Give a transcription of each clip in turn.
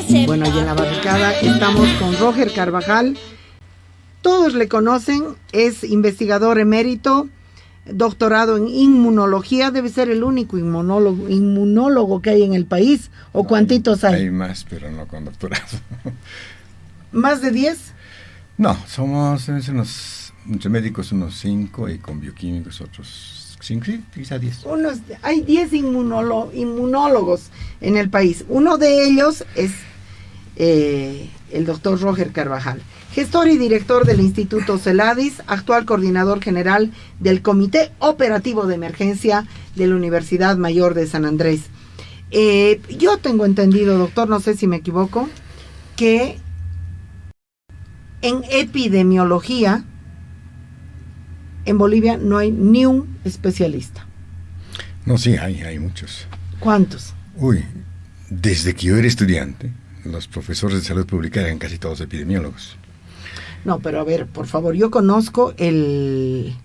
Bueno, y en la barricada estamos con Roger Carvajal. Todos le conocen, es investigador emérito, doctorado en inmunología, debe ser el único inmunólogo que hay en el país, ¿o cuántitos hay? Hay más, pero no con doctorado. ¿Más de 10? No, somos entre médicos unos 5 y con bioquímicos otros 5, sí, quizá 10. Hay 10 inmunólogos en el país. Uno de ellos es el doctor Roger Carvajal, gestor y director del Instituto Celadis, actual coordinador general del Comité Operativo de Emergencia de la Universidad Mayor de San Andrés. Yo tengo entendido, doctor, no sé si me equivoco, que en epidemiología en Bolivia no hay ni un especialista. No, sí, hay muchos. ¿Cuántos? Uy, desde que yo era estudiante, los profesores de salud pública eran casi todos epidemiólogos. No, pero a ver, por favor, yo conozco el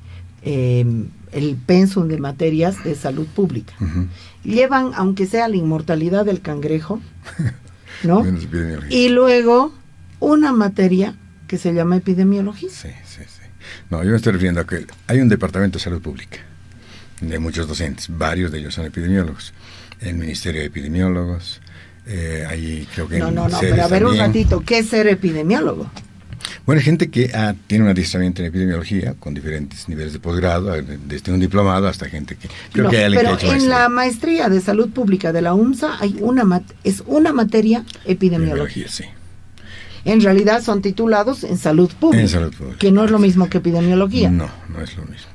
pensum de materias de salud pública. Uh-huh. Llevan, aunque sea la inmortalidad del cangrejo, ¿no? Y luego una materia que se llama epidemiología. Sí. No, yo me estoy refiriendo a que hay un departamento de salud pública de muchos docentes, varios de ellos son epidemiólogos. El Ministerio de Epidemiólogos, ahí creo que... No, pero a ver también. Un ratito, ¿qué es ser epidemiólogo? Bueno, hay gente que tiene un adiestramiento en epidemiología con diferentes niveles de posgrado, desde un diplomado hasta gente que... Creo que hay alguien pero que ha hecho en la maestría de salud pública de la UMSA hay una materia epidemiología. Sí. En realidad son titulados en salud pública. En salud pública. Que no es lo mismo que epidemiología. No es lo mismo.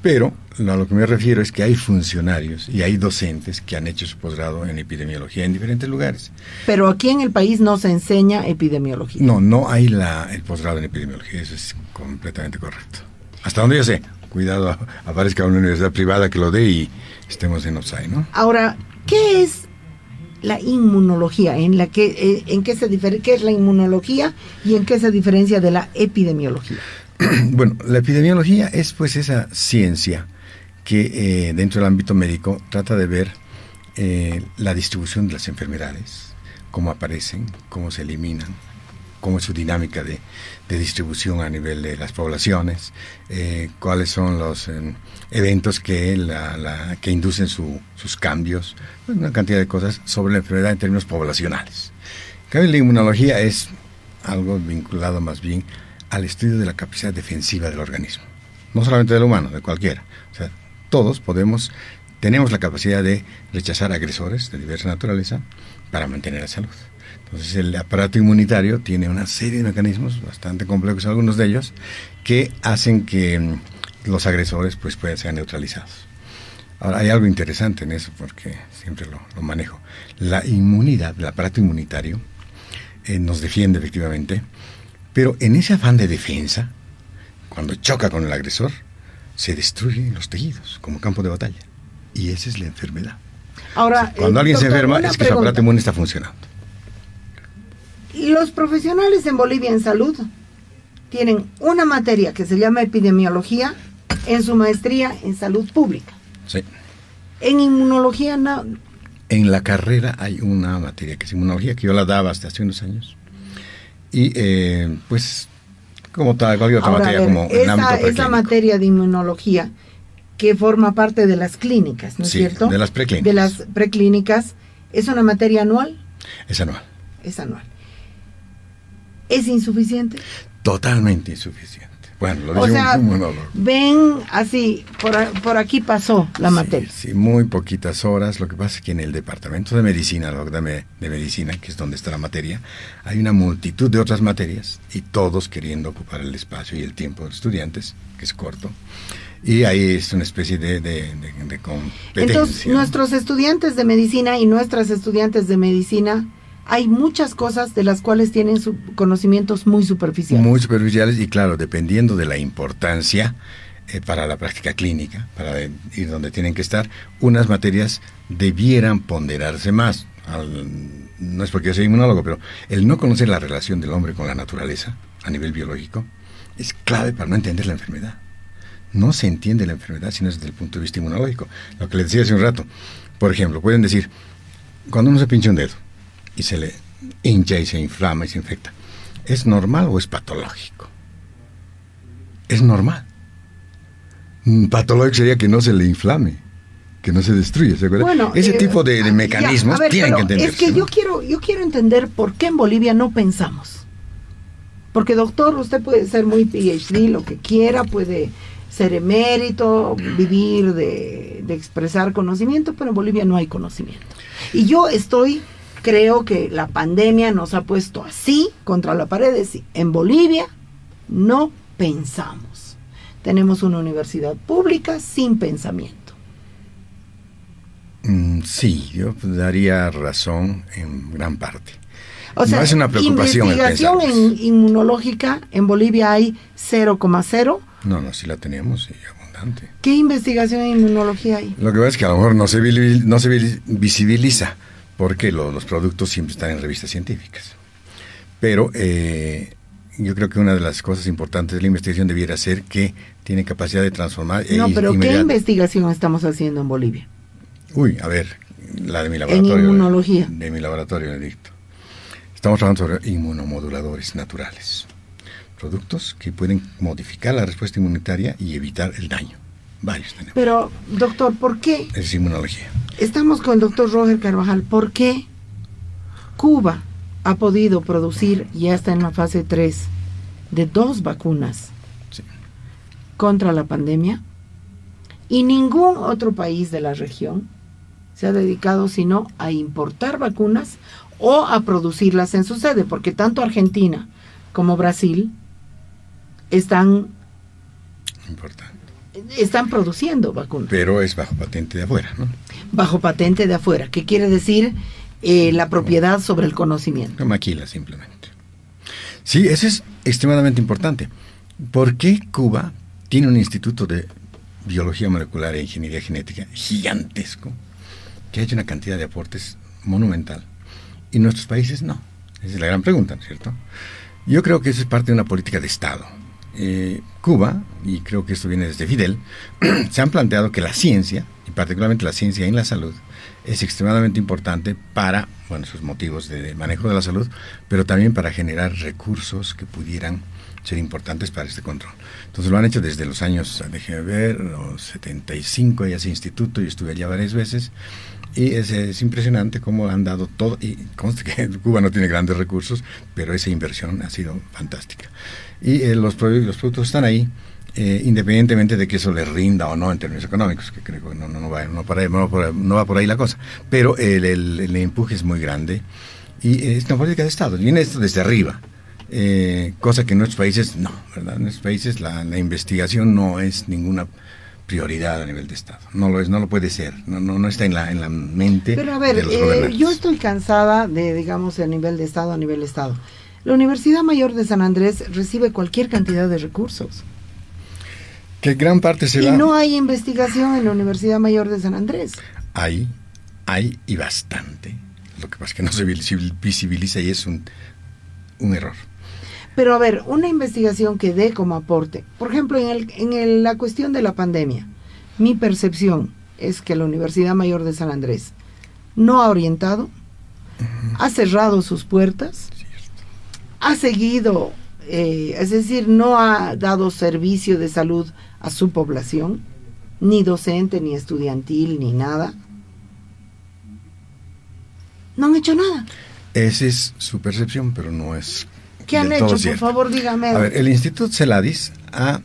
Pero a lo que me refiero es que hay funcionarios y hay docentes que han hecho su posgrado en epidemiología en diferentes lugares. Pero aquí en el país no se enseña epidemiología. No hay el posgrado en epidemiología, eso es completamente correcto. Hasta donde yo sé, cuidado, aparezca una universidad privada que lo dé y estemos en offside, ¿no? Ahora, ¿qué es la inmunología? ¿Qué es la inmunología y en qué se diferencia de la epidemiología? Bueno, la epidemiología es pues esa ciencia que dentro del ámbito médico trata de ver la distribución de las enfermedades, cómo aparecen, cómo se eliminan, cómo es su dinámica de distribución a nivel de las poblaciones, cuáles son los eventos que inducen sus cambios, una cantidad de cosas sobre la enfermedad en términos poblacionales. En cambio, la inmunología es algo vinculado más bien al estudio de la capacidad defensiva del organismo, no solamente del humano, de cualquiera. O sea, todos tenemos la capacidad de rechazar agresores de diversa naturaleza para mantener la salud. Entonces el aparato inmunitario tiene una serie de mecanismos bastante complejos, algunos de ellos, que hacen que los agresores pues sean neutralizados. Ahora, hay algo interesante en eso, porque siempre lo manejo. La inmunidad, el aparato inmunitario, nos defiende efectivamente, pero en ese afán de defensa, cuando choca con el agresor, se destruyen los tejidos como campo de batalla. Y esa es la enfermedad. Ahora, cuando alguien se enferma, es que su aparato inmune está funcionando. Los profesionales en Bolivia en salud tienen una materia que se llama epidemiología en su maestría en salud pública. Sí. En inmunología no. En la carrera hay una materia que es inmunología, que yo la daba hasta hace unos años. Y pues, como tal, cualquier otra materia, como en el ámbito preclínico. Esa materia de inmunología que forma parte de las clínicas, ¿no es cierto? De las preclínicas. De las preclínicas, ¿es una materia anual? Es anual. Es anual. ¿Es insuficiente? Totalmente insuficiente. Bueno, lo dice un inmunólogo. Ven así, por aquí pasó la materia. Sí, muy poquitas horas. Lo que pasa es que en el departamento de medicina, de medicina, que es donde está la materia, hay una multitud de otras materias y todos queriendo ocupar el espacio y el tiempo de los estudiantes, que es corto. Y ahí es una especie de competencia. Entonces, nuestros estudiantes de medicina y nuestras estudiantes de medicina, hay muchas cosas de las cuales tienen conocimientos muy superficiales. Muy superficiales y claro, dependiendo de la importancia para la práctica clínica, para ir donde tienen que estar, unas materias debieran ponderarse más. No es porque yo soy inmunólogo, pero el no conocer la relación del hombre con la naturaleza a nivel biológico es clave para no entender la enfermedad. No se entiende la enfermedad sino desde el punto de vista inmunológico. Lo que les decía hace un rato, por ejemplo, pueden decir, cuando uno se pincha un dedo y se le hincha y se inflama y se infecta. ¿Es normal o es patológico? Es normal. Patológico sería que no se le inflame, que no se destruya, ¿se acuerda? Bueno, ese tipo de mecanismos tienen que entenderse. Es que ¿no? yo quiero entender por qué en Bolivia no pensamos. Porque doctor, usted puede ser muy PhD, lo que quiera, puede ser emérito, vivir de expresar conocimiento, pero en Bolivia no hay conocimiento. Y creo que la pandemia nos ha puesto así contra la pared. En Bolivia no pensamos. Tenemos una universidad pública sin pensamiento. Sí, yo daría razón en gran parte. O sea, no es una preocupación investigación inmunológica en Bolivia hay 0,0. No, sí la teníamos, sí, abundante. ¿Qué investigación en inmunología hay? Lo que pasa es que a lo mejor no se visibiliza, porque los productos siempre están en revistas científicas. Pero yo creo que una de las cosas importantes de la investigación debiera ser que tiene capacidad de transformar. No, pero ¿qué investigación estamos haciendo en Bolivia? Uy, a ver, la de mi laboratorio. En inmunología. De mi laboratorio, Benedicto. Estamos trabajando sobre inmunomoduladores naturales. Productos que pueden modificar la respuesta inmunitaria y evitar el daño. Varios tenemos. Pero, doctor, ¿por qué? Es inmunología. Estamos con el doctor Roger Carvajal. ¿Por qué Cuba ha podido producir, ya está en la fase 3, de 2 vacunas contra la pandemia? Y ningún otro país de la región se ha dedicado sino a importar vacunas o a producirlas en su sede, porque tanto Argentina como Brasil están produciendo vacunas. Pero es bajo patente de afuera, ¿no? Bajo patente de afuera, ¿qué quiere decir? La propiedad sobre el conocimiento. No maquila, simplemente. Sí, eso es extremadamente importante. ¿Por qué Cuba tiene un instituto de biología molecular e ingeniería genética gigantesco, que ha hecho una cantidad de aportes monumental, y nuestros países no? Esa es la gran pregunta, ¿no es cierto? Yo creo que eso es parte de una política de Estado. Cuba, y creo que esto viene desde Fidel, se han planteado que la ciencia, y particularmente la ciencia en la salud, es extremadamente importante para, sus motivos de manejo de la salud, pero también para generar recursos que pudieran ser importantes para este control. Entonces lo han hecho desde los años, déjeme ver, los 75, hay ese instituto, yo estuve allá varias veces, y es impresionante cómo han dado todo, y conste que Cuba no tiene grandes recursos, pero esa inversión ha sido fantástica. Y los productos están ahí, independientemente de que eso les rinda o no en términos económicos, que creo que no va por ahí la cosa, pero el empuje es muy grande, y es una política de Estado, viene esto desde arriba. Cosa que en nuestros países no, ¿verdad? En nuestros países la investigación no es ninguna prioridad a nivel de Estado, no lo es, no lo puede ser, no está en la mente. Pero a ver, de los gobernantes. yo estoy cansada de, digamos, a nivel de Estado. La Universidad Mayor de San Andrés recibe cualquier cantidad de recursos. Que gran parte se y va. No hay investigación en la Universidad Mayor de San Andrés. Hay y bastante. Lo que pasa es que no se visibiliza y es un error. Pero a ver, una investigación que dé como aporte, por ejemplo, en la cuestión de la pandemia, mi percepción es que la Universidad Mayor de San Andrés no ha orientado, ha cerrado sus puertas, ha seguido, es decir, no ha dado servicio de salud a su población, ni docente, ni estudiantil, ni nada. No han hecho nada. Esa es su percepción, pero no es. ¿Qué han hecho? Por favor, dígame. A ver, el Instituto Celadis ha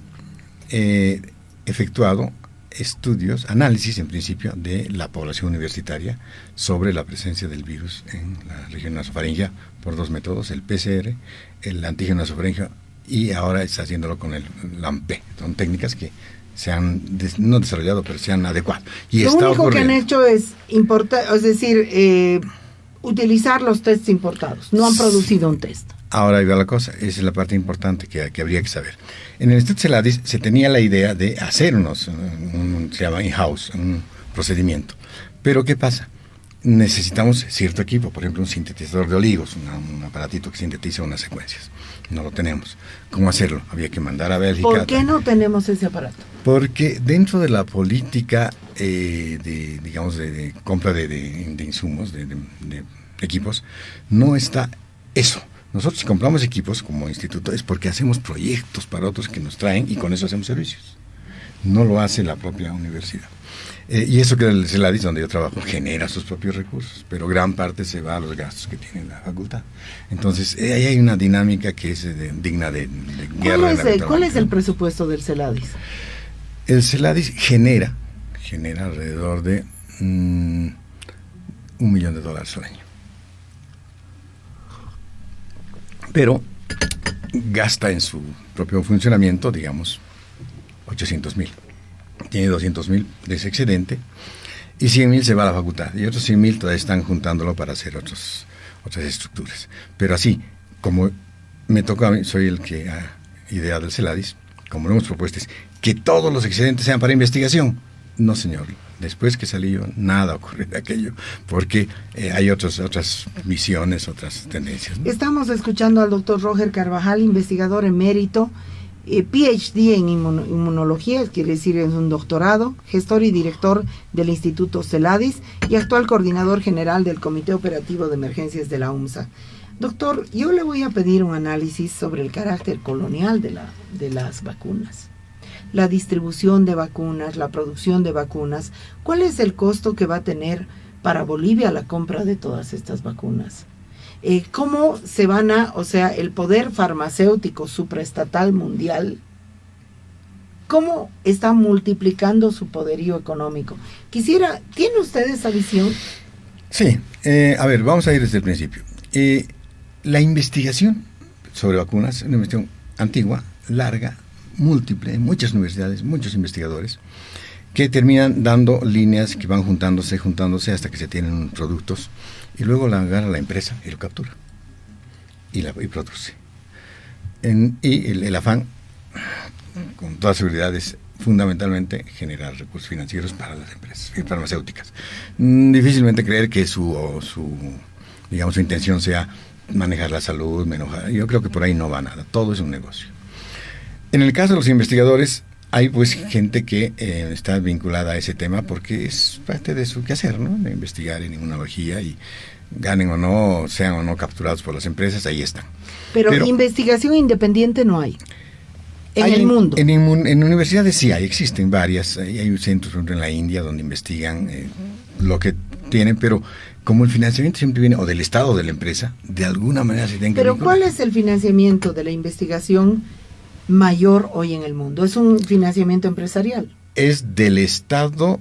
efectuado análisis en principio de la población universitaria sobre la presencia del virus en la región nasofaringea por 2 métodos, el PCR, el antígeno nasofaringeo, y ahora está haciéndolo con el LAMP. Son técnicas que se han no desarrollado, pero se han adecuado. Y lo único que han hecho es utilizar los tests importados. No han producido un test. Ahora ahí va la cosa, esa es la parte importante que habría que saber. En el Instituto Celadis se tenía la idea de hacer se llama in-house, un procedimiento. Pero ¿qué pasa? necesitamos cierto equipo, por ejemplo un sintetizador de oligos, un aparatito que sintetiza unas secuencias. No lo tenemos. ¿Cómo hacerlo? Había que mandar a Bélgica. ¿Por qué no tenemos ese aparato? Porque dentro de la política de compra de insumos, de equipos, no está eso. Nosotros si compramos equipos como instituto es porque hacemos proyectos para otros que nos traen y con eso hacemos servicios. No lo hace la propia universidad. Y eso que el CELADIS, donde yo trabajo, genera sus propios recursos, pero gran parte se va a los gastos que tiene la facultad. Entonces, ahí hay una dinámica que es digna de guerra. ¿Cuál es el presupuesto del CELADIS? El CELADIS genera alrededor de $1 millón al año. Pero gasta en su propio funcionamiento, digamos, 800,000. Tiene 200,000 de ese excedente y 100,000 se va a la facultad y otros 100,000 todavía están juntándolo para hacer otras estructuras. Pero así, como me toca a mí, soy el que ha ideado el CELADIS, como lo hemos propuesto, es que todos los excedentes sean para investigación. No, señor. Después que salí yo, nada ocurre de aquello, porque hay otras misiones, otras tendencias, ¿no? Estamos escuchando al doctor Roger Carvajal, investigador emérito, PhD en inmunología, quiere decir es un doctorado, gestor y director del Instituto CELADIS y actual coordinador general del Comité Operativo de Emergencias de la UMSA. Doctor, yo le voy a pedir un análisis sobre el carácter colonial de las vacunas. La distribución de vacunas, la producción de vacunas. ¿Cuál es el costo que va a tener para Bolivia la compra de todas estas vacunas? ¿Cómo se van el poder farmacéutico supraestatal mundial, cómo está multiplicando su poderío económico? ¿Tiene usted esa visión? Sí, a ver, vamos a ir desde el principio. La investigación sobre vacunas es una investigación antigua, larga, múltiple, muchas universidades, muchos investigadores, que terminan dando líneas que van juntándose hasta que se tienen productos, y luego la agarra la empresa y lo captura y produce. Y el afán, con toda seguridad, es fundamentalmente generar recursos financieros para las empresas farmacéuticas. Difícilmente creer que su intención sea manejar la salud, yo creo que por ahí no va nada, todo es un negocio. En el caso de los investigadores, hay pues gente que está vinculada a ese tema porque es parte de su quehacer, ¿no? De investigar en inmunología y ganen o no, sean o no capturados por las empresas, ahí están. Pero investigación independiente no hay. En el mundo. En universidades sí existen varias. Hay centros, por ejemplo, en la India donde investigan lo que tienen, pero como el financiamiento siempre viene o del Estado o de la empresa, de alguna manera se tienen que Pero vincular. ¿cuál es el financiamiento de la investigación mayor hoy en el mundo? ¿Es un financiamiento empresarial? Es del Estado,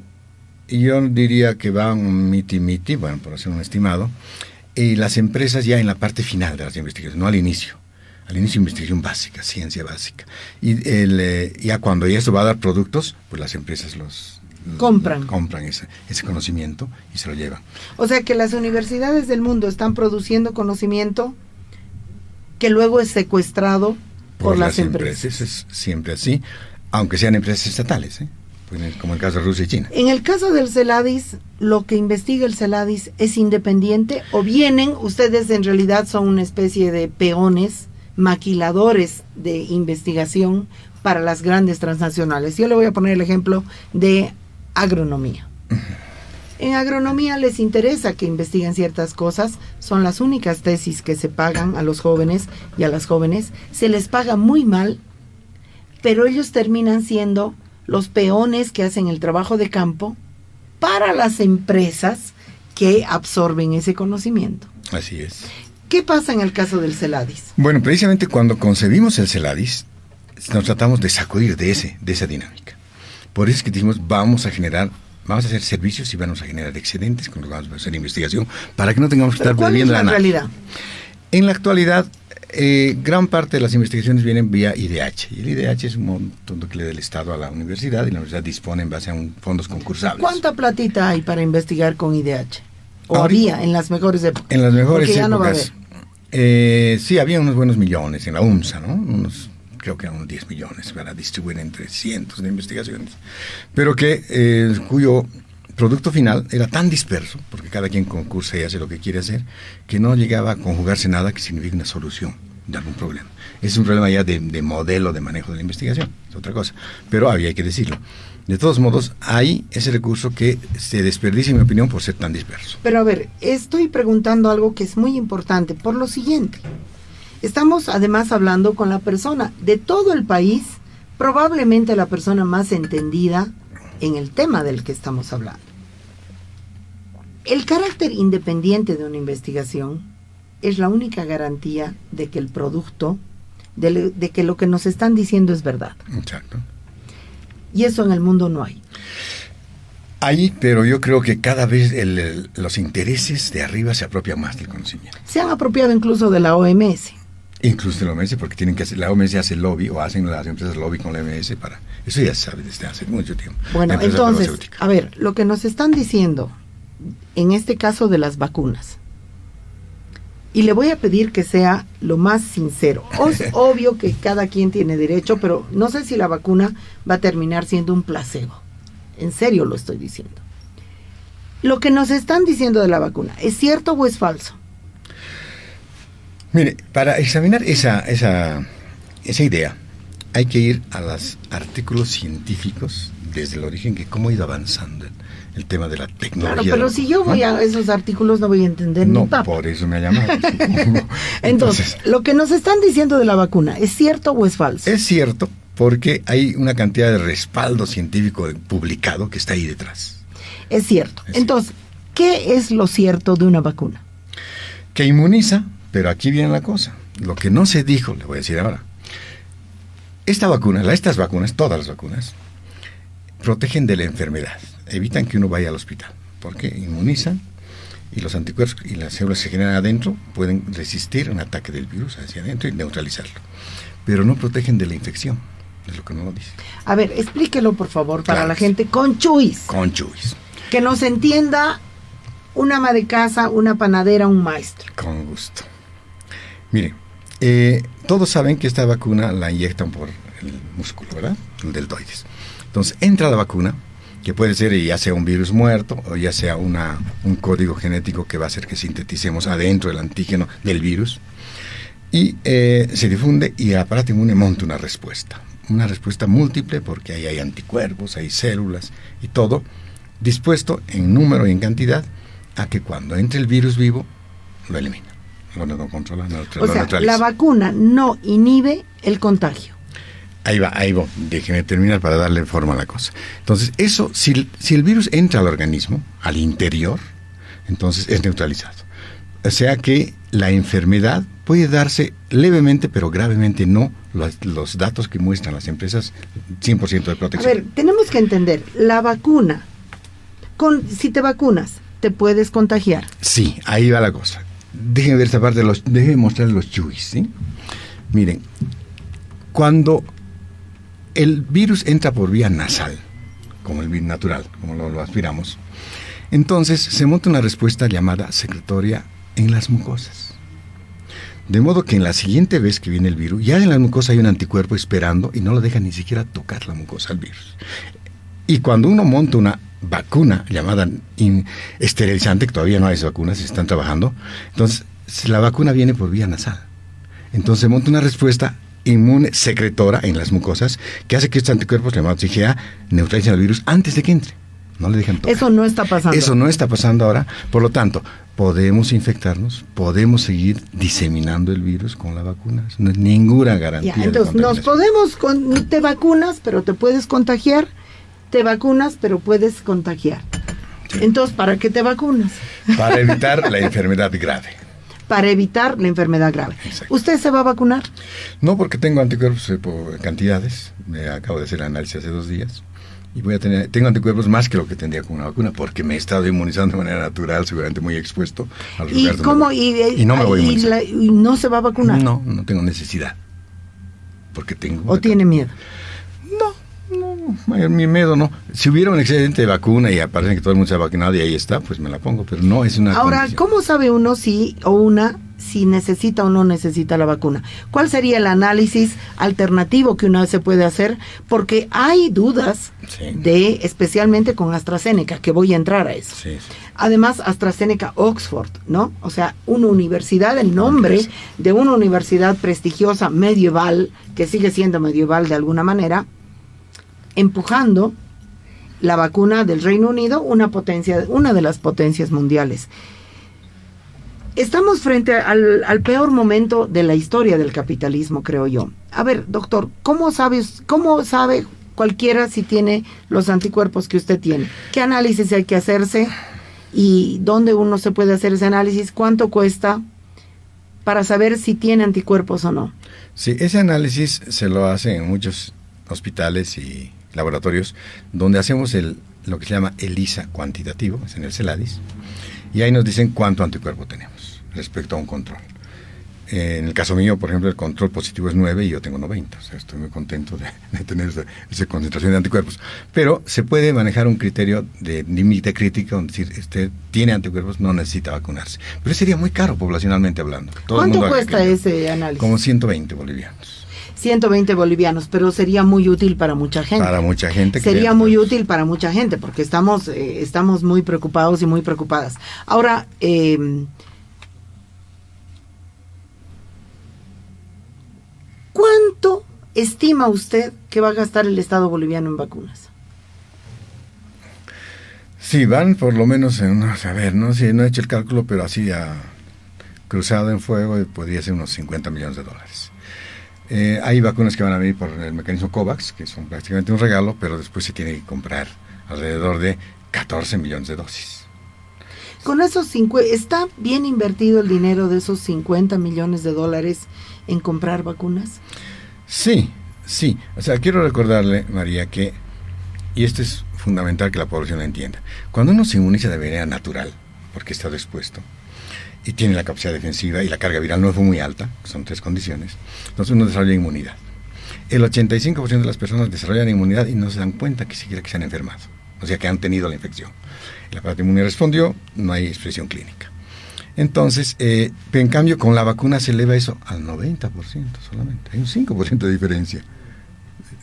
yo diría que va un miti-miti, bueno, por hacer un estimado, y las empresas ya en la parte final de las investigaciones, no al inicio. Al inicio investigación básica, ciencia básica. Y ya cuando eso va a dar productos, pues las empresas compran ese conocimiento y se lo llevan. O sea que las universidades del mundo están produciendo conocimiento que luego es secuestrado por las empresas. Es siempre así, aunque sean empresas estatales, como el caso de Rusia y China. En el caso del CELADIS, lo que investiga el CELADIS es independiente, o ustedes en realidad son una especie de peones, maquiladores de investigación para las grandes transnacionales. Yo le voy a poner el ejemplo de agronomía. En agronomía les interesa que investiguen ciertas cosas, son las únicas tesis que se pagan a los jóvenes y a las jóvenes, se les paga muy mal, pero ellos terminan siendo los peones que hacen el trabajo de campo para las empresas que absorben ese conocimiento. Así es. ¿Qué pasa en el caso del CELADIS? Bueno, precisamente cuando concebimos el CELADIS, nos tratamos de sacudir de esa dinámica. Por eso es que dijimos, vamos a hacer servicios y vamos a generar excedentes con los que vamos a hacer investigación para que no tengamos que estar volviendo a nada. ¿Cuál es la realidad? En la actualidad, gran parte de las investigaciones vienen vía IDH. Y el IDH es un montón que le da el Estado a la universidad y la universidad dispone en base a fondos concursables. ¿Cuánta platita hay para investigar con IDH? ¿O había en las mejores épocas? En las mejores épocas. No va a haber. Sí, había unos buenos millones en la UMSA, ¿no? Creo que eran unos 10 millones para distribuir entre cientos de investigaciones, pero cuyo producto final era tan disperso, porque cada quien concursa y hace lo que quiere hacer, que no llegaba a conjugarse nada que signifique una solución de algún problema. Es un problema ya de modelo de manejo de la investigación, es otra cosa, pero había que decirlo. De todos modos, hay ese recurso que se desperdicia, en mi opinión, por ser tan disperso. Pero a ver, estoy preguntando algo que es muy importante, por lo siguiente. Estamos además hablando con la persona de todo el país, probablemente la persona más entendida en el tema del que estamos hablando. El carácter independiente de una investigación es la única garantía de que el producto, de que lo que nos están diciendo es verdad. Exacto. Y eso en el mundo no hay. Hay, pero yo creo que cada vez los intereses de arriba se apropian más del conocimiento. Se han apropiado incluso de la OMS. Incluso de la OMS, porque tienen que hacer, la OMS hace lobby, o hacen las empresas lobby con la OMS para... Eso ya se sabe desde hace mucho tiempo. Bueno, entonces, a ver, lo que nos están diciendo, en este caso de las vacunas, y le voy a pedir que sea lo más sincero. Es obvio que cada quien tiene derecho, pero no sé si la vacuna va a terminar siendo un placebo. En serio lo estoy diciendo. Lo que nos están diciendo de la vacuna, ¿es cierto o es falso? Mire, para examinar esa idea, hay que ir a los artículos científicos desde el origen, que cómo ha ido avanzando el tema de la tecnología. Claro, pero si yo voy a esos artículos no voy a entender ni papa. Por eso me ha llamado. Entonces, lo que nos están diciendo de la vacuna, ¿es cierto o es falso? Es cierto, porque hay una cantidad de respaldo científico publicado que está ahí detrás. Es cierto. Entonces, ¿qué es lo cierto de una vacuna? Que inmuniza, pero aquí viene la cosa. Lo que no se dijo, le voy a decir ahora. Estas vacunas, todas las vacunas, protegen de la enfermedad. Evitan que uno vaya al hospital, porque inmunizan y los anticuerpos y las células que se generan adentro pueden resistir un ataque del virus hacia adentro y neutralizarlo. Pero no protegen de la infección, es lo que no lo dice. A ver, explíquelo por favor para Claro, la gente con chuis. Con chuis. Que nos entienda una ama de casa, una panadera, un maestro. Con gusto. Mire, todos saben que esta vacuna la inyectan por el músculo, ¿verdad? El deltoides. Entonces entra la vacuna, que puede ser ya sea un virus muerto o ya sea un código genético que va a hacer que sinteticemos adentro el antígeno del virus, y se difunde y el aparato inmune monta una respuesta múltiple, porque ahí hay anticuerpos, hay células y todo dispuesto en número y en cantidad a que cuando entre el virus vivo lo elimina, lo controla, lo neutraliza. La vacuna no inhibe el contagio. Ahí va, déjeme terminar para darle forma a la cosa. Entonces, eso, si el virus entra al organismo, al interior, entonces es neutralizado. O sea que la enfermedad puede darse levemente, pero gravemente no. Los datos que muestran las empresas, 100% de protección. A ver, tenemos que entender, la vacuna, si te vacunas, ¿te puedes contagiar? Sí, ahí va la cosa. Déjenme ver esta parte, déjenme mostrarles los chuis, ¿sí? Miren, cuando el virus entra por vía nasal, como el virus natural, como lo aspiramos, entonces se monta una respuesta llamada secretoria en las mucosas. De modo que en la siguiente vez que viene el virus, ya en la mucosa hay un anticuerpo esperando y no lo deja ni siquiera tocar la mucosa al virus. Y cuando uno monta una vacuna llamada esterilizante, que todavía no hay esas vacunas, se están trabajando, entonces la vacuna viene por vía nasal. Entonces se monta una respuesta inmune secretora en las mucosas que hace que estos anticuerpos llamados IgA neutralicen el virus antes de que entre. No le dejan tocar. Eso no está pasando. Eso no está pasando ahora. Por lo tanto, podemos infectarnos, podemos seguir diseminando el virus con la vacuna. No es ninguna garantía. Ya, entonces, te vacunas, pero te puedes contagiar. Te vacunas, pero puedes contagiar. Sí. Entonces, ¿para qué te vacunas? Para evitar la enfermedad grave. Para evitar la enfermedad grave. Exacto. ¿Usted se va a vacunar? No, porque tengo anticuerpos por cantidades. Me acabo de hacer el análisis hace 2 días. Y tengo anticuerpos más que lo que tendría con una vacuna, porque me he estado inmunizando de manera natural, seguramente muy expuesto al lugar y no me voy a inmunizar. ¿Y no se va a vacunar? No tengo necesidad. Porque tengo... ¿O tiene miedo? No, mi miedo no. Si hubiera un excedente de vacuna y aparece que todo el mundo se ha vacunado y ahí está, pues me la pongo, pero no es una Ahora, condición. ¿cómo sabe uno si o una si necesita o no necesita la vacuna. ¿Cuál sería el análisis alternativo que una vez se puede hacer? Porque hay dudas especialmente con AstraZeneca, que voy a entrar a eso. Sí. Además, AstraZeneca Oxford, ¿no? O sea, una universidad, el nombre de una universidad prestigiosa medieval, que sigue siendo medieval de alguna manera, empujando la vacuna del Reino Unido, una de las potencias mundiales. Estamos frente al peor momento de la historia del capitalismo, creo yo. A ver, doctor, ¿cómo sabe cualquiera si tiene los anticuerpos que usted tiene? ¿Qué análisis hay que hacerse? ¿Y dónde uno se puede hacer ese análisis? ¿Cuánto cuesta para saber si tiene anticuerpos o no? Sí, ese análisis se lo hacen en muchos hospitales y laboratorios donde hacemos lo que se llama ELISA cuantitativo, es en el CELADIS, y ahí nos dicen cuánto anticuerpo tenemos respecto a un control. En el caso mío, por ejemplo, el control positivo es 9 y yo tengo 90. O sea, estoy muy contento de tener esa concentración de anticuerpos. Pero se puede manejar un criterio de límite crítico, donde decir, usted tiene anticuerpos, no necesita vacunarse. Pero sería muy caro poblacionalmente hablando. ¿Cuánto cuesta ese análisis? Como 120 bolivianos. 120 bolivianos, pero sería muy útil para mucha gente. Para mucha gente. Sería muy útil para mucha gente, porque estamos muy preocupados y muy preocupadas. Ahora, ¿cuánto estima usted que va a gastar el Estado boliviano en vacunas? Sí, van por lo menos a ver, no he hecho el cálculo, pero así cruzado en fuego podría ser unos 50 millones de dólares. Hay vacunas que van a venir por el mecanismo COVAX, que son prácticamente un regalo, pero después se tiene que comprar alrededor de 14 millones de dosis. Con esos ¿está bien invertido el dinero de esos 50 millones de dólares en comprar vacunas? Sí. O sea, quiero recordarle, María, que, y esto es fundamental que la población lo entienda, cuando uno se inmuniza de manera natural, porque está expuesto, y tiene la capacidad defensiva y la carga viral no fue muy alta, son 3 condiciones, entonces uno desarrolla inmunidad. El 85% de las personas desarrollan inmunidad y no se dan cuenta que siquiera que se han enfermado, o sea que han tenido la infección. El aparato inmune respondió, no hay expresión clínica. Entonces, en cambio, con la vacuna se eleva eso al 90% solamente. Hay un 5% de diferencia.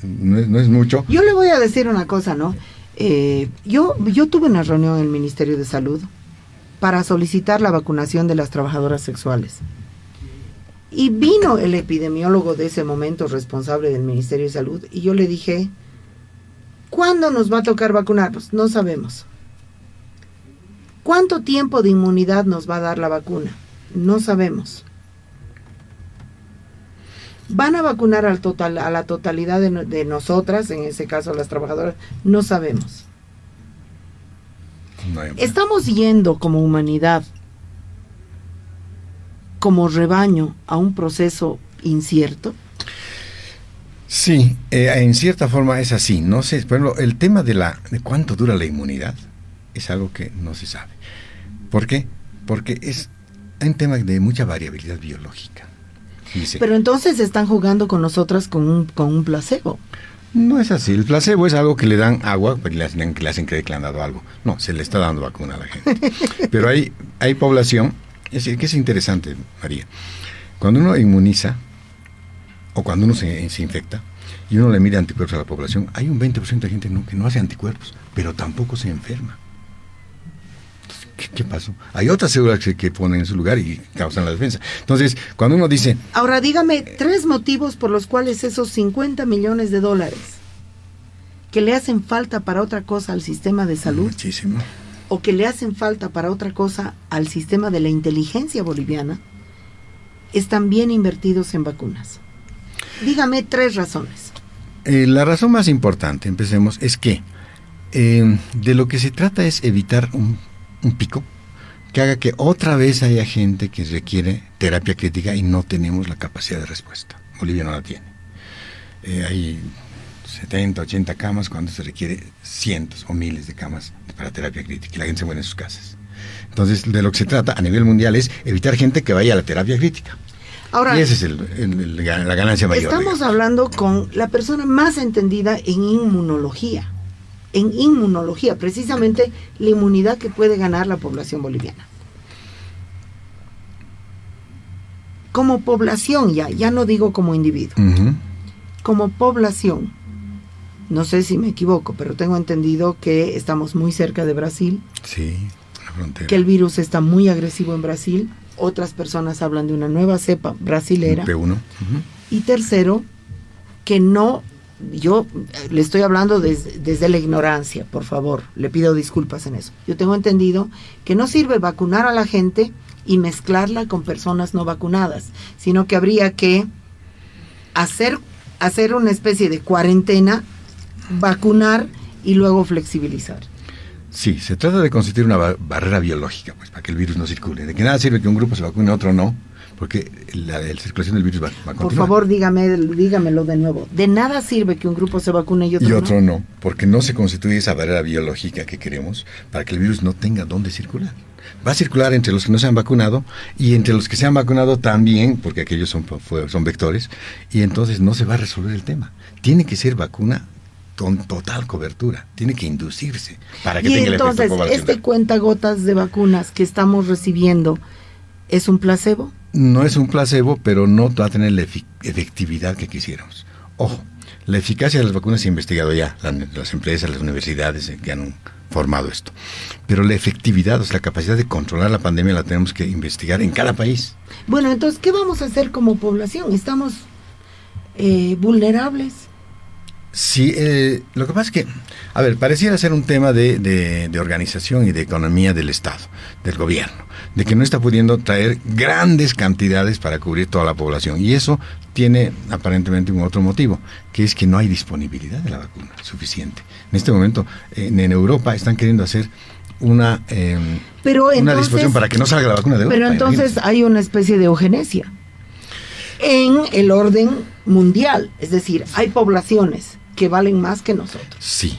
No es mucho. Yo le voy a decir una cosa, ¿no? Yo tuve una reunión en el Ministerio de Salud para solicitar la vacunación de las trabajadoras sexuales. Y vino el epidemiólogo de ese momento responsable del Ministerio de Salud y yo le dije, ¿cuándo nos va a tocar vacunarnos? No sabemos. ¿Cuánto tiempo de inmunidad nos va a dar la vacuna? No sabemos. ¿Van a vacunar a la totalidad de nosotras, en ese caso las trabajadoras? No sabemos. Estamos yendo como humanidad, como rebaño, a un proceso incierto. Sí, en cierta forma es así. No sé, por ejemplo, el tema de cuánto dura la inmunidad es algo que no se sabe. ¿Por qué? Porque es un tema de mucha variabilidad biológica. Dice, pero entonces están jugando con nosotras con un placebo. No es así. El placebo es algo que le dan agua, que le hacen creer que le han dado algo. No, se le está dando vacuna a la gente. Pero hay población, que es interesante, María. Cuando uno inmuniza, o cuando uno se infecta, y uno le mide anticuerpos a la población, hay un 20% de gente que no hace anticuerpos, pero tampoco se enferma. ¿Qué pasó? Hay otras células que ponen en su lugar y causan la defensa. Entonces, cuando uno dice... Ahora, dígame 3 motivos por los cuales esos 50 millones de dólares que le hacen falta para otra cosa al sistema de salud... Muchísimo. O que le hacen falta para otra cosa al sistema de la inteligencia boliviana, están bien invertidos en vacunas. Dígame 3 razones. La razón más importante, empecemos, es que de lo que se trata es evitar un pico que haga que otra vez haya gente que requiere terapia crítica y no tenemos la capacidad de respuesta. Bolivia no la tiene. Hay 70, 80 camas cuando se requiere cientos o miles de camas para terapia crítica y la gente se muere en sus casas. Entonces, de lo que se trata a nivel mundial es evitar gente que vaya a la terapia crítica. Ahora, y esa es la ganancia mayor. Estamos hablando con la persona más entendida en inmunología. En inmunología, precisamente la inmunidad que puede ganar la población boliviana. como población ya no digo como individuo, como población, no sé si me equivoco, pero tengo entendido que estamos muy cerca de Brasil. Sí, la frontera. Que el virus está muy agresivo en Brasil. Otras personas hablan de una nueva cepa brasilera. P1. Y tercero, que no, yo le estoy hablando desde la ignorancia, por favor, le pido disculpas en eso. Yo tengo entendido que no sirve vacunar a la gente y mezclarla con personas no vacunadas, sino que habría que hacer una especie de cuarentena, vacunar y luego flexibilizar. Sí, se trata de constituir una barrera biológica, pues, para que el virus no circule. De que nada sirve que un grupo se vacune y otro no, porque la circulación del virus va a continuar. Por favor, dígamelo de nuevo. De nada sirve que un grupo se vacune y otro no, porque no se constituye esa barrera biológica que queremos para que el virus no tenga dónde circular. Va a circular entre los que no se han vacunado y entre los que se han vacunado también, porque aquellos son vectores, y entonces no se va a resolver el tema. Tiene que ser vacuna con total cobertura, tiene que inducirse para que tenga el efecto poblacional. Y entonces, cuentagotas de vacunas que estamos recibiendo, ¿es un placebo? No es un placebo, pero no va a tener la efectividad que quisiéramos. Ojo, la eficacia de las vacunas se ha investigado ya, las empresas, las universidades que han formado esto. Pero la efectividad, o sea, la capacidad de controlar la pandemia la tenemos que investigar en cada país. Bueno, entonces, ¿qué vamos a hacer como población? ¿Estamos vulnerables? Sí, lo que pasa es que, a ver, pareciera ser un tema de organización y de economía del Estado, del gobierno, de que no está pudiendo traer grandes cantidades para cubrir toda la población. Y eso tiene aparentemente un otro motivo, que es que no hay disponibilidad de la vacuna suficiente. En este momento, en Europa están queriendo hacer una disposición para que no salga la vacuna de Europa. Pero entonces hay una especie de eugenesia en el orden mundial, es decir, hay poblaciones que valen más que nosotros. Sí.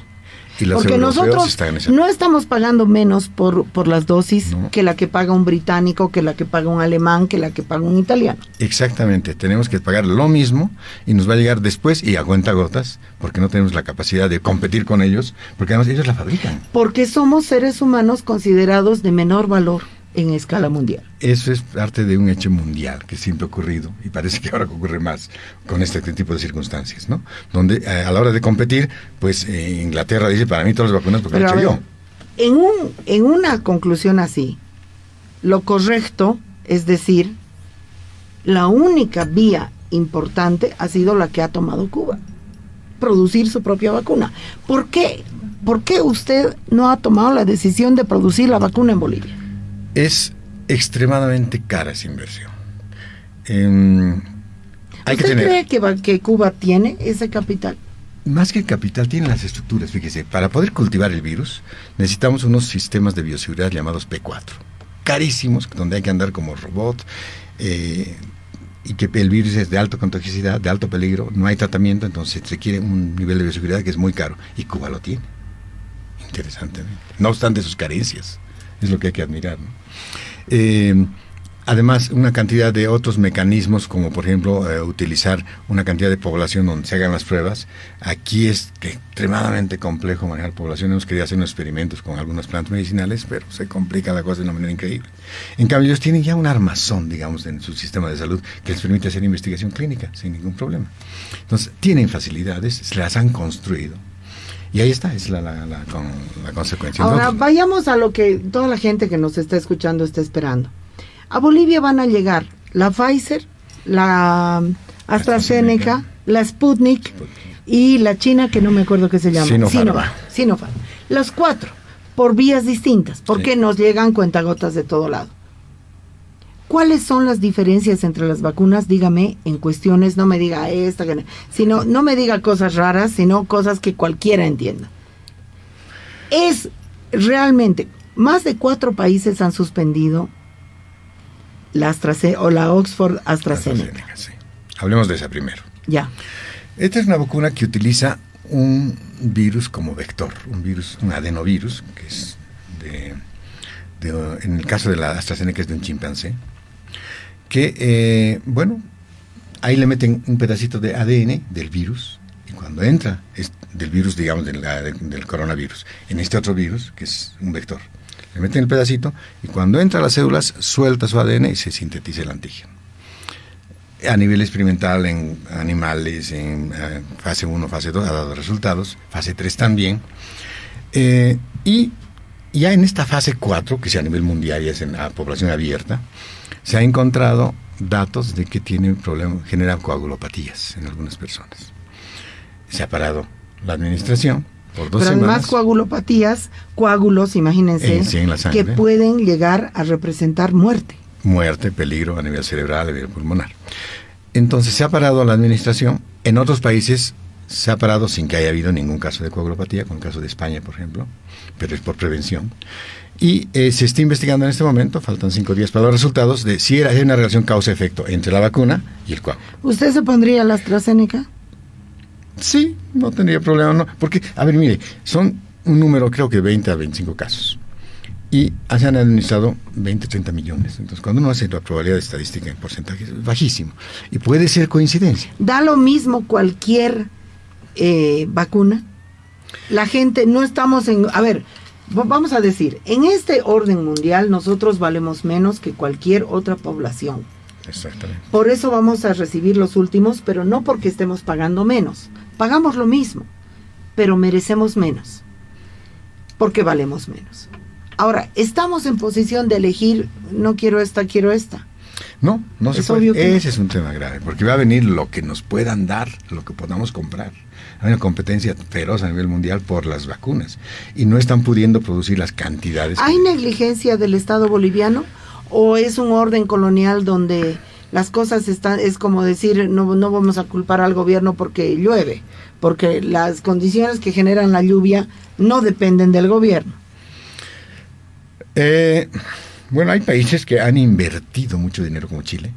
Porque nosotros no estamos pagando menos por las dosis que la que paga un británico, que la que paga un alemán, que la que paga un italiano. Exactamente, tenemos que pagar lo mismo y nos va a llegar después y a cuentagotas, porque no tenemos la capacidad de competir con ellos, porque además ellos la fabrican. Porque somos seres humanos considerados de menor valor en escala mundial. Eso es parte de un hecho mundial que siempre ha ocurrido y parece que ahora ocurre más con este tipo de circunstancias, ¿no? Donde a la hora de competir, pues Inglaterra dice, para mí todas las vacunas porque lo he hecho yo. En una conclusión así, lo correcto es decir, la única vía importante ha sido la que ha tomado Cuba, producir su propia vacuna. ¿Por qué? ¿Por qué usted no ha tomado la decisión de producir la vacuna en Bolivia? Es extremadamente cara esa inversión. ¿Usted cree que Cuba tiene ese capital? Más que el capital, tiene las estructuras. Fíjese, para poder cultivar el virus necesitamos unos sistemas de bioseguridad llamados P4, carísimos, donde hay que andar como robot, y que el virus es de alta contagiosidad, de alto peligro, no hay tratamiento, entonces requiere un nivel de bioseguridad que es muy caro, y Cuba lo tiene, interesantemente, no obstante sus carencias. Es lo que hay que admirar, ¿no? Además, una cantidad de otros mecanismos, como por ejemplo utilizar una cantidad de población donde se hagan las pruebas. Aquí es extremadamente complejo manejar población. Hemos querido hacer unos experimentos con algunas plantas medicinales, pero se complica la cosa de una manera increíble. En cambio, ellos tienen ya un armazón, digamos, en su sistema de salud que les permite hacer investigación clínica sin ningún problema. Entonces, tienen facilidades, se las han construido. Y ahí está, es la consecuencia. Ahora, vayamos a lo que toda la gente que nos está escuchando está esperando. A Bolivia van a llegar la Pfizer, la AstraZeneca, la Sputnik y la China, que no me acuerdo qué se llama. Sinopharm. Las 4, por vías distintas, porque nos llegan cuentagotas de todo lado. ¿Cuáles son las diferencias entre las vacunas? Dígame en cuestiones, no me diga sino no me diga cosas raras, sino cosas que cualquiera entienda. Es realmente, más de 4 países han suspendido la Oxford AstraZeneca. Sí. Hablemos de esa primero. Ya. Esta es una vacuna que utiliza un virus como vector, un adenovirus, que es en el caso de la AstraZeneca es de un chimpancé, que, ahí le meten un pedacito de ADN del virus, y cuando entra, es del virus, digamos, del coronavirus, en este otro virus, que es un vector, le meten el pedacito, y cuando entra a las células, suelta su ADN y se sintetiza el antígeno. a nivel experimental en animales, en fase 1, fase 2, ha dado resultados, fase 3 también. Y ya en esta fase 4, que es a nivel mundial y es en la población abierta, se ha encontrado datos de que tiene problema, genera coagulopatías en algunas personas. Se ha parado la administración por 2 semanas. Pero además coagulopatías, coágulos, imagínense, en la sangre, que pueden llegar a representar muerte. Muerte, peligro a nivel cerebral, a nivel pulmonar. Entonces se ha parado la administración. En otros países se ha parado sin que haya habido ningún caso de coagulopatía, con el caso de España, por ejemplo, pero es por prevención. Y se está investigando en este momento, faltan 5 días para los resultados, de si hay una relación causa-efecto entre la vacuna y el coágulo. ¿Usted se pondría la AstraZeneca? Sí, no tendría problema, no. Porque, a ver, mire, son un número, creo que 20 a 25 casos. Y se han administrado 20, 30 millones. Entonces, cuando uno hace la probabilidad estadística en porcentaje, es bajísimo. Y puede ser coincidencia. ¿Da lo mismo cualquier vacuna? La gente, no estamos en... A ver, vamos a decir, en este orden mundial nosotros valemos menos que cualquier otra población. Exactamente. Por eso vamos a recibir los últimos, pero no porque estemos pagando menos. Pagamos lo mismo, pero merecemos menos, porque valemos menos. Ahora, estamos en posición de elegir, no quiero esta, quiero esta. No, no se Es puede. obvio que Ese es un tema grave, porque va a venir lo que nos puedan dar, lo que podamos comprar. Hay una competencia feroz a nivel mundial por las vacunas y no están pudiendo producir las cantidades. ¿Hay negligencia del Estado boliviano o es un orden colonial donde las cosas están, es como decir, no vamos a culpar al gobierno porque llueve, porque las condiciones que generan la lluvia no dependen del gobierno? Bueno, hay países que han invertido mucho dinero como Chile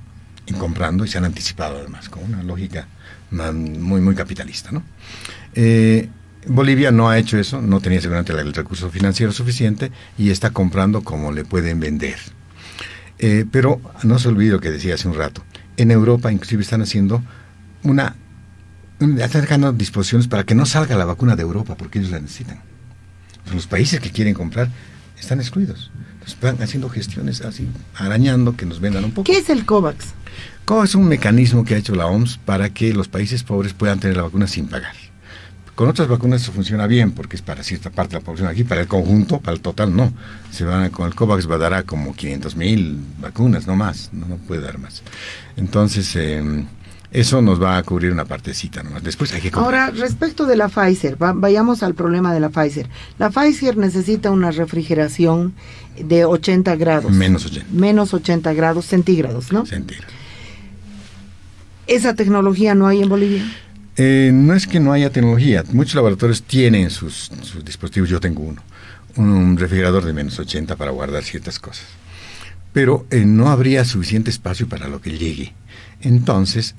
en comprando y se han anticipado además con una lógica muy, muy capitalista, ¿no? Bolivia no ha hecho eso, no tenía seguramente el recurso financiero suficiente y está comprando como le pueden vender. Pero no se olvide lo que decía hace un rato. En Europa inclusive están haciendo están sacando disposiciones para que no salga la vacuna de Europa porque ellos la necesitan. Los países que quieren comprar están excluidos. Entonces van haciendo gestiones así, arañando que nos vendan un poco. ¿Qué es el COVAX? COVAX es un mecanismo que ha hecho la OMS para que los países pobres puedan tener la vacuna sin pagar. Con otras vacunas eso funciona bien, porque es para cierta parte de la población aquí, para el conjunto, para el total no. Con el COVAX va a dar como 500,000 vacunas, no más, no puede dar más. Entonces, eso nos va a cubrir una partecita nomás. Después hay que comprar. Ahora, respecto de la Pfizer, vayamos al problema de la Pfizer. La Pfizer necesita una refrigeración de 80 grados. Menos 80. Menos 80 grados centígrados, ¿no? Centígrados. ¿Esa tecnología no hay en Bolivia? No es que no haya tecnología. Muchos laboratorios tienen sus dispositivos. Yo tengo un refrigerador de menos 80 para guardar ciertas cosas. Pero no habría suficiente espacio para lo que llegue. Entonces,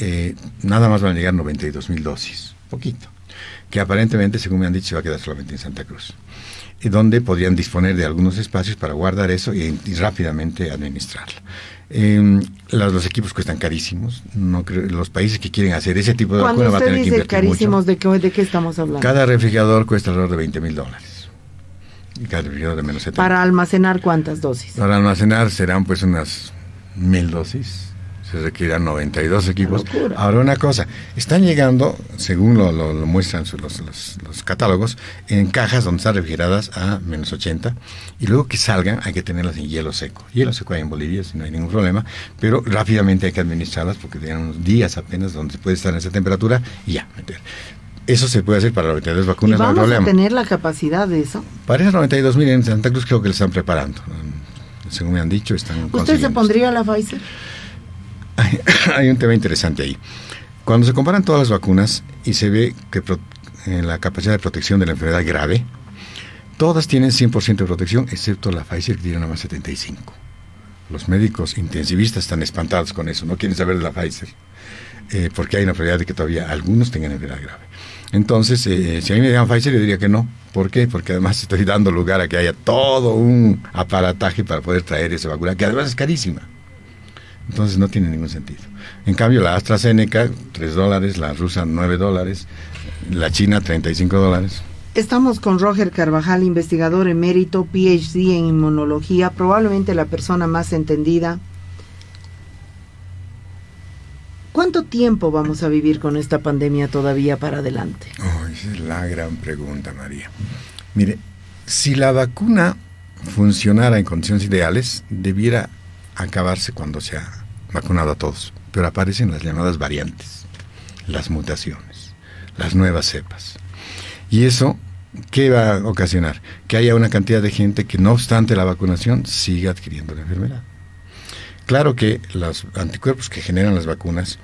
nada más van a llegar 92,000 dosis, poquito, que aparentemente, según me han dicho, se va a quedar solamente en Santa Cruz, donde podrían disponer de algunos espacios para guardar eso y rápidamente administrarlo. Los equipos cuestan carísimos. No creo, los países que quieren hacer ese tipo de vacuna van a tener que invertir carísimos, mucho. ¿de qué estamos hablando? Cada refrigerador cuesta alrededor de $20,000. Y cada refrigerador de menos 70. ¿Para almacenar cuántas dosis? Para almacenar serán pues unas 1,000 dosis. Se requerirán 92 equipos. Ahora una cosa, están llegando, según lo muestran los catálogos, en cajas donde están refrigeradas a menos 80 y luego que salgan hay que tenerlas en hielo seco. Hielo seco hay en Bolivia, si no hay ningún problema, pero rápidamente hay que administrarlas porque tienen unos días apenas donde se puede estar en esa temperatura y ya, meter. Eso se puede hacer para 92 vacunas, no hay problema. ¿Vamos a tener la capacidad de eso? Para esas 92,000 en Santa Cruz creo que le están preparando. Según me han dicho, están ¿Usted se pondría la Pfizer? Hay un tema interesante ahí. Cuando se comparan todas las vacunas y se ve que la capacidad de protección de la enfermedad grave, todas tienen 100% de protección, excepto la Pfizer que tiene nada más 75%. Los médicos intensivistas están espantados con eso, no quieren saber de la Pfizer, porque hay una probabilidad de que todavía algunos tengan enfermedad grave. Entonces, si a mí me dan Pfizer, yo diría que no. ¿Por qué? Porque además estoy dando lugar a que haya todo un aparataje para poder traer esa vacuna, que además es carísima. Entonces no tiene ningún sentido. En cambio, la AstraZeneca, $3, la rusa, $9, la china, $35. Estamos con Roger Carvajal, investigador emérito, PhD en inmunología, probablemente la persona más entendida. ¿Cuánto tiempo vamos a vivir con esta pandemia todavía para adelante? Oh, esa es la gran pregunta, María. Mire, si la vacuna funcionara en condiciones ideales, debiera acabarse cuando se ha vacunado a todos. Pero aparecen las llamadas variantes, las mutaciones, las nuevas cepas. Y eso, ¿qué va a ocasionar? Que haya una cantidad de gente que, no obstante la vacunación, siga adquiriendo la enfermedad. Claro que los anticuerpos que generan las vacunas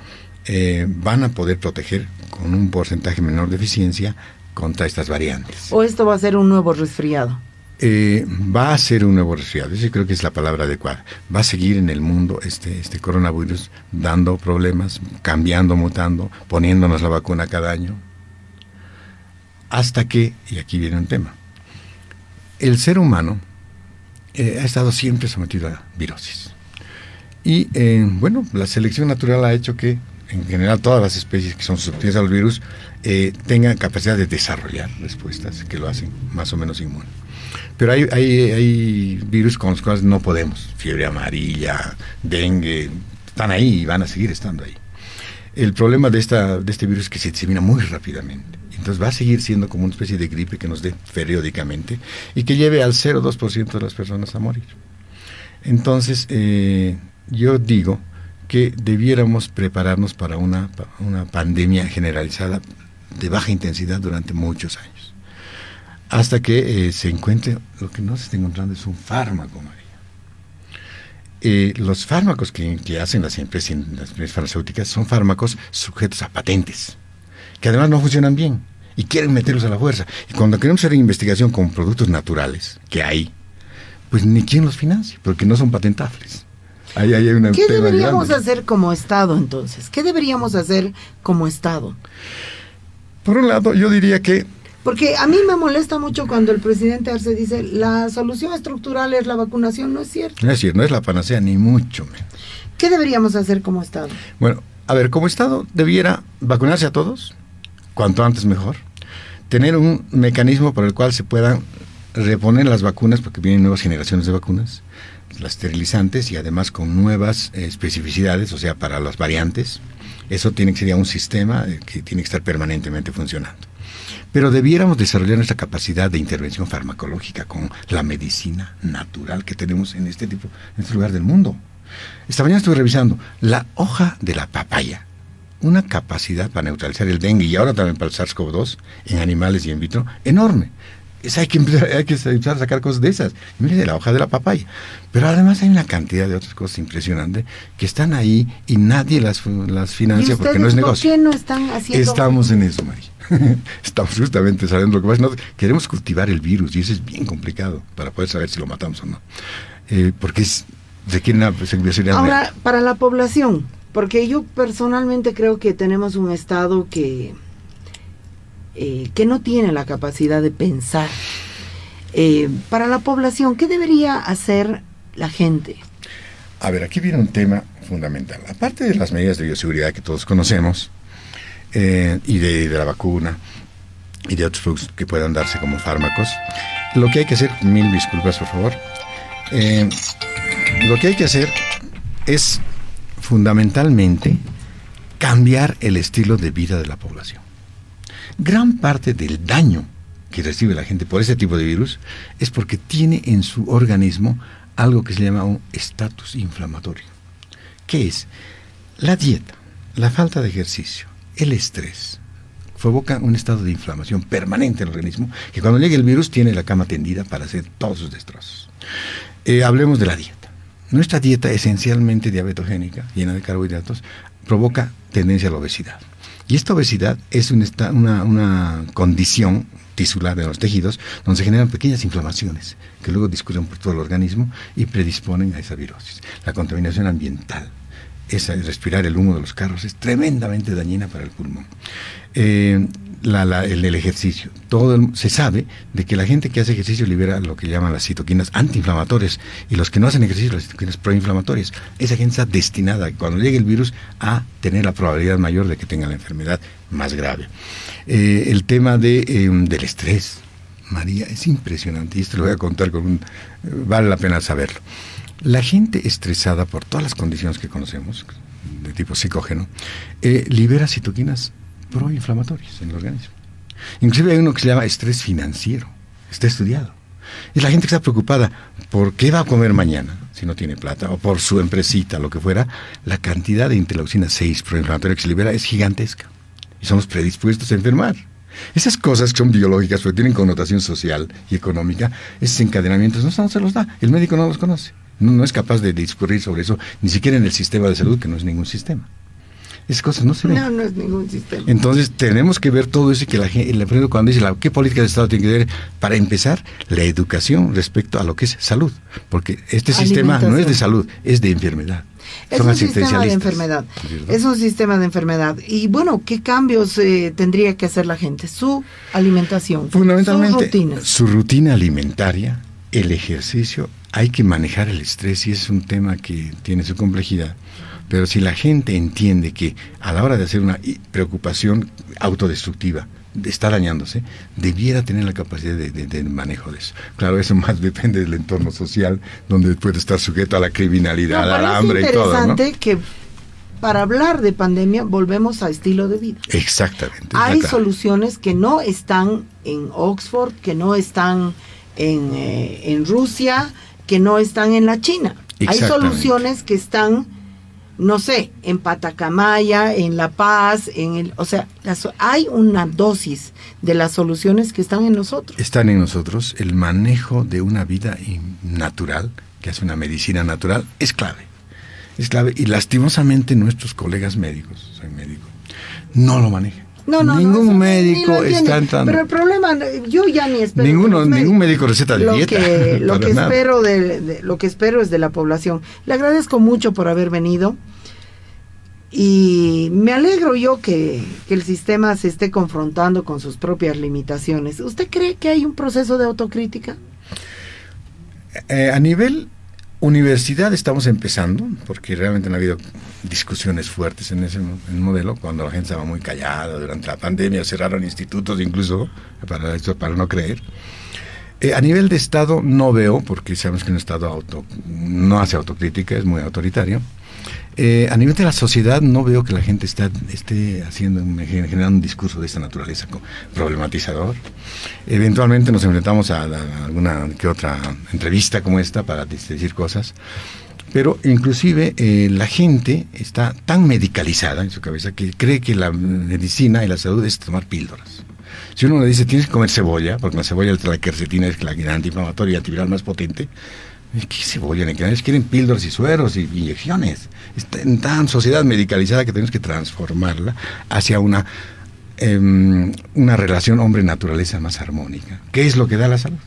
van a poder proteger con un porcentaje menor de eficiencia contra estas variantes. ¿O esto va a ser un nuevo resfriado? Va a ser un nuevo resfriado, yo creo que es la palabra adecuada. Va a seguir en el mundo este coronavirus dando problemas, cambiando, mutando, poniéndonos la vacuna cada año. Hasta que, y aquí viene un tema, el ser humano ha estado siempre sometido a virosis. Y bueno, la selección natural ha hecho que, en general, todas las especies que son susceptibles a los virus tengan capacidad de desarrollar respuestas que lo hacen más o menos inmune. Pero hay virus con los cuales no podemos. Fiebre amarilla, dengue, están ahí y van a seguir estando ahí. El problema de este virus es que se disemina muy rápidamente. Entonces va a seguir siendo como una especie de gripe que nos dé periódicamente y que lleve al 0,2% de las personas a morir. Entonces, yo digo que debiéramos prepararnos para una pandemia generalizada de baja intensidad durante muchos años, hasta que se encuentre. Lo que no se está encontrando es un fármaco, María. Los fármacos que hacen las empresas farmacéuticas son fármacos sujetos a patentes, que además no funcionan bien y quieren meterlos a la fuerza. Y cuando queremos hacer investigación con productos naturales que hay, pues ni quién los financia, porque no son patentables. Ahí hay una ¿Qué deberíamos hacer como Estado entonces? ¿Qué deberíamos hacer como Estado? Por un lado, yo diría que... Porque a mí me molesta mucho cuando el presidente Arce dice la solución estructural es la vacunación. No es cierto. No es cierto, no es la panacea, ni mucho menos. ¿Qué deberíamos hacer como Estado? Bueno, a ver, como Estado debiera vacunarse a todos, cuanto antes mejor, tener un mecanismo por el cual se puedan reponer las vacunas, porque vienen nuevas generaciones de vacunas, las esterilizantes, y además con nuevas especificidades, o sea, para las variantes. Eso tiene que ser ya un sistema que tiene que estar permanentemente funcionando. Pero debiéramos desarrollar nuestra capacidad de intervención farmacológica con la medicina natural que tenemos en este lugar del mundo. Esta mañana estuve revisando la hoja de la papaya, una capacidad para neutralizar el dengue y ahora también para el SARS-CoV-2 en animales y in vitro enorme. Hay que empezar a sacar cosas de esas. Mire, de la hoja de la papaya. Pero además hay una cantidad de otras cosas impresionantes que están ahí y nadie las financia porque no es negocio. ¿Por qué no están haciendo? Estamos en eso, María. Estamos justamente sabiendo lo que pasa. No, queremos cultivar el virus y eso es bien complicado para poder saber si lo matamos o no. Porque requiere una seguridad. Ahora, para la población, porque yo personalmente creo que tenemos un Estado que no tiene la capacidad de pensar. Para la población, ¿qué debería hacer la gente? A ver, aquí viene un tema fundamental. Aparte de las medidas de bioseguridad que todos conocemos, y de la vacuna, y de otros productos que puedan darse como fármacos, lo que hay que hacer, mil disculpas por favor, lo que hay que hacer es fundamentalmente cambiar el estilo de vida de la población. Gran parte del daño que recibe la gente por ese tipo de virus es porque tiene en su organismo algo que se llama un estatus inflamatorio. ¿Qué es? La dieta, la falta de ejercicio, el estrés, provocan un estado de inflamación permanente en el organismo, que cuando llegue el virus tiene la cama tendida para hacer todos sus destrozos. Hablemos de la dieta. Nuestra dieta, esencialmente diabetogénica, llena de carbohidratos, provoca tendencia a la obesidad. Y esta obesidad es una condición tisular de los tejidos, donde se generan pequeñas inflamaciones que luego discurren por todo el organismo y predisponen a esa virosis. La contaminación ambiental, respirar el humo de los carros, es tremendamente dañina para el pulmón. El ejercicio. Se sabe de que la gente que hace ejercicio libera lo que llaman las citoquinas antiinflamatorias, y los que no hacen ejercicio, las citoquinas proinflamatorias. Esa gente está destinada, cuando llegue el virus, a tener la probabilidad mayor de que tenga la enfermedad más grave. El tema del estrés, María, es impresionante, y esto lo voy a contar vale la pena saberlo. La gente estresada por todas las condiciones que conocemos, de tipo psicógeno, libera citoquinas proinflamatorias en el organismo. Inclusive hay uno que se llama estrés financiero, está estudiado. Es la gente que está preocupada por qué va a comer mañana, si no tiene plata, o por su empresita, lo que fuera. La cantidad de interleucina 6 proinflamatoria que se libera es gigantesca. Y somos predispuestos a enfermar. Esas cosas que son biológicas, pero tienen connotación social y económica, esos encadenamientos no se los da. El médico no los conoce. No es capaz de discurrir sobre eso, ni siquiera en el sistema de salud, que no es ningún sistema. Esas cosas no se ven. No es ningún sistema. Entonces tenemos que ver todo eso y que la gente, cuando dice qué política de Estado tiene que ver, para empezar, la educación respecto a lo que es salud. Porque este sistema no es de salud, es de enfermedad. Es un sistema de enfermedad. Es un sistema de enfermedad. Y bueno, ¿qué cambios tendría que hacer la gente? Su alimentación, fundamentalmente, su rutina alimentaria, el ejercicio. Hay que manejar el estrés y es un tema que tiene su complejidad. Pero si la gente entiende que a la hora de hacer una preocupación autodestructiva, está dañándose, debiera tener la capacidad de manejo de eso. Claro, eso más depende del entorno social, donde puede estar sujeto a la criminalidad, al hambre y todo, ¿no? Es interesante que para hablar de pandemia volvemos a estilo de vida. Exactamente. Hay soluciones que no están en Oxford, que no están en Rusia, que no están en la China. Hay soluciones que están, no sé, en Patacamaya, en La Paz, hay una dosis de las soluciones que están en nosotros. Están en nosotros. El manejo de una vida natural, que es una medicina natural, es clave. Es clave. Y lastimosamente nuestros colegas médicos, soy médico, no lo manejan. Ningún médico está entrando. Pero el problema, yo ya ni espero. Ningún médico receta de dieta. Lo que espero es de la población. Le agradezco mucho por haber venido. Y me alegro yo que el sistema se esté confrontando con sus propias limitaciones. ¿Usted cree que hay un proceso de autocrítica? A nivel universidad estamos empezando, porque realmente no ha habido discusiones fuertes en ese modelo, cuando la gente estaba muy callada durante la pandemia, cerraron institutos incluso para no creer. A nivel de Estado no veo, porque sabemos que un Estado no hace autocrítica, es muy autoritario. A nivel de la sociedad no veo que la gente esté generando un discurso de esta naturaleza problematizador. Eventualmente nos enfrentamos a alguna que otra entrevista como esta para decir cosas, pero inclusive la gente está tan medicalizada en su cabeza que cree que la medicina y la salud es tomar píldoras. Si uno le dice tienes que comer cebolla, porque la cebolla es la quercetina, es la antiinflamatoria y antiviral más potente, ¿qué cebolla? Ellos quieren píldoras y sueros y inyecciones. Está en tan sociedad medicalizada que tenemos que transformarla hacia una relación hombre-naturaleza más armónica. ¿Qué es lo que da la salud?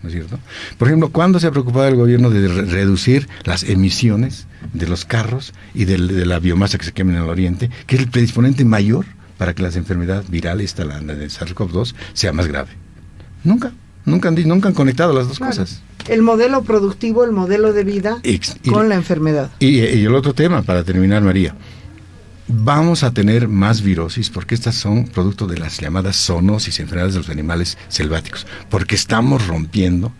¿No es cierto? Por ejemplo, ¿cuándo se ha preocupado el gobierno de reducir las emisiones de los carros y de la biomasa que se quema en el oriente, que es el predisponente mayor para que las enfermedades virales, la de SARS-CoV-2, sea más grave? Nunca han conectado las dos cosas. El modelo productivo, el modelo de vida con la enfermedad. Y el otro tema, para terminar, María, vamos a tener más virosis porque estas son producto de las llamadas zoonosis, enfermedades de los animales selváticos, porque estamos rompiendo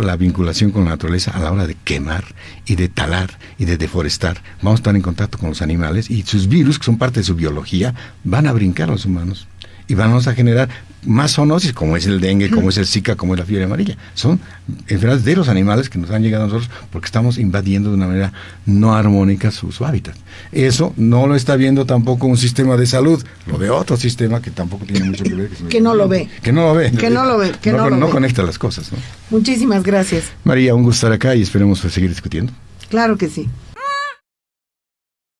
la vinculación con la naturaleza a la hora de quemar y de talar y de deforestar. Vamos a estar en contacto con los animales y sus virus, que son parte de su biología, van a brincar a los humanos y vamos a generar más zoonosis, como es el dengue, como es el Zika, como es la fiebre amarilla. Son enfermedades de los animales que nos han llegado a nosotros porque estamos invadiendo de una manera no armónica su hábitat. Eso no lo está viendo tampoco un sistema de salud, lo ve otro sistema que tampoco tiene mucho que ver. Que no lo ve. No conecta las cosas, ¿no? Muchísimas gracias. María, un gusto estar acá y esperemos seguir discutiendo. Claro que sí.